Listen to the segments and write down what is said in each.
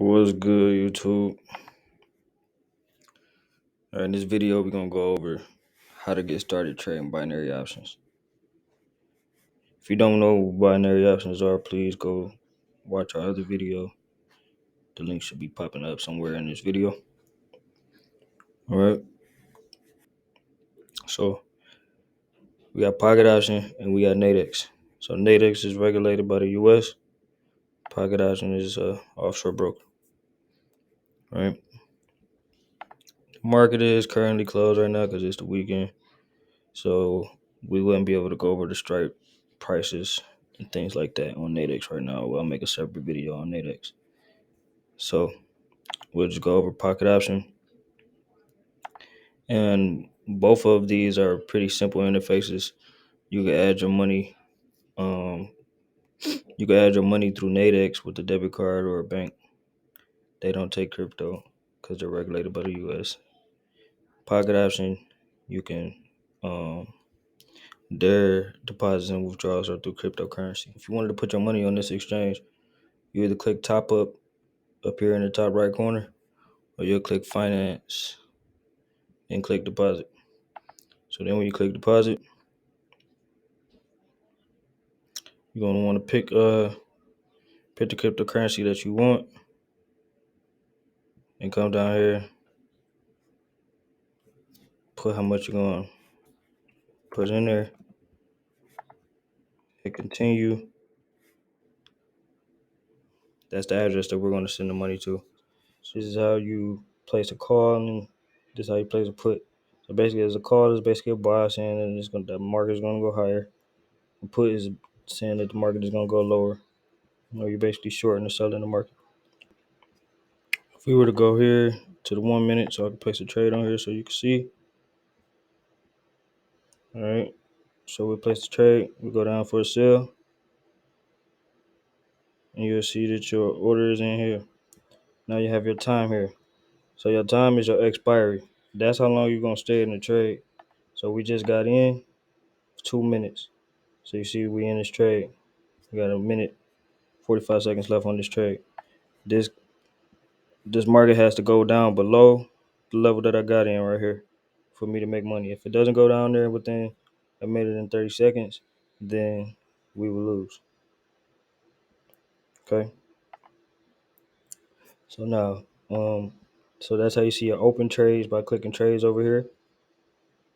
What's good, YouTube? In this video, we're going to go over how to get started trading binary options. If you don't know what binary options are, please go watch our other video. The link should be popping up somewhere in this video. All right. So we got pocket option and we got Nadex. So Nadex is regulated by the U.S. Pocket option is offshore broker. All right. The market is currently closed right now because it's the weekend. So we wouldn't be able to go over the strike prices and things like that on Nadex right now. I'll make a separate video on Nadex. So we'll just go over pocket option. And both of these are pretty simple interfaces. You can add your money. You can add your money through Nadex with a debit card or a bank. They don't take crypto because they're regulated by the U.S. Pocket option, you can their deposits and withdrawals are through cryptocurrency. If you wanted to put your money on this exchange, you either click top up here in the top right corner, or you'll click finance and click deposit. So then when you click deposit, you're going to want to pick the cryptocurrency that you want and come down here, put how much you're going to put in there, hit continue. That's the address that we're going to send the money to. So this is how you place a call, and this is how you place a put. So basically, as a call is basically a buy saying that the market is going to go higher. A put is saying that the market is going to go lower. You're basically shorting or selling the market. If we were to go here to the 1 minute, so I can place a trade on here so you can see. All right. So we place the trade. We go down for a sell. And you'll see that your order is in here. Now you have your time here. So your time is your expiry. That's how long you're going to stay in the trade. So we just got in 2 minutes. So you see we in this trade. We got a minute, 45 seconds left on this trade. This market has to go down below the level that I got in right here for me to make money. If it doesn't go down there within a minute and 30 seconds, then we will lose. Okay. So now, so that's how you see your open trades by clicking trades over here.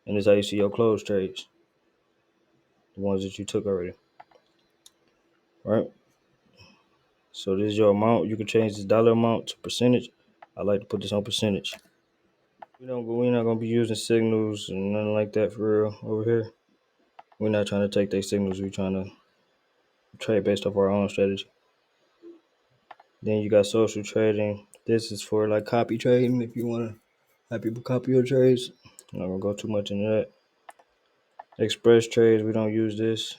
And this is how you see your closed trades, the ones that you took already. Right? So this is your amount. You can change this dollar amount to percentage. I like to put this on percentage. We're not gonna be using signals and nothing like that for real over here. We're not trying to take their signals. We're trying to trade based off our own strategy. Then you got social trading. This is for like copy trading. If you want to have people copy your trades, I'm not gonna go too much into that. Express trades, we don't use this.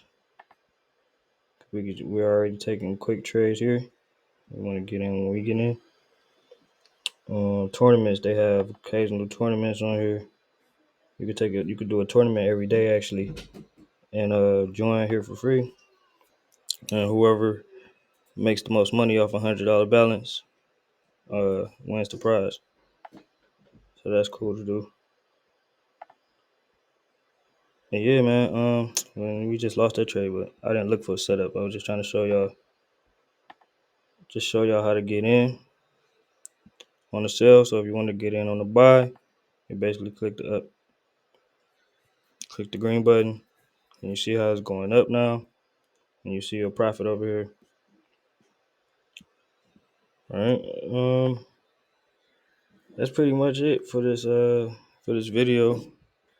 We're already taking quick trades here. We want to get in when we get in. Tournaments, they have occasional tournaments on here. You could do a tournament every day actually, and join here for free. And whoever makes the most money off $100 balance wins the prize. So that's cool to do. And yeah, man, we just lost that trade, but I didn't look for a setup. I was just trying to show y'all how to get in on the sell. So if you want to get in on the buy, you basically click the green button, and you see how it's going up now, and you see your profit over here. All right, that's pretty much it for this video.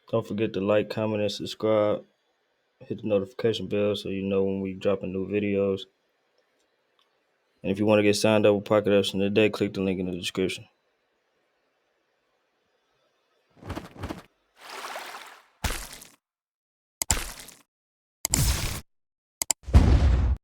Don't forget to like, comment, and subscribe. Hit the notification bell so you know when we dropping new videos. And if you want to get signed up with Pocket Option today, click the link in the description.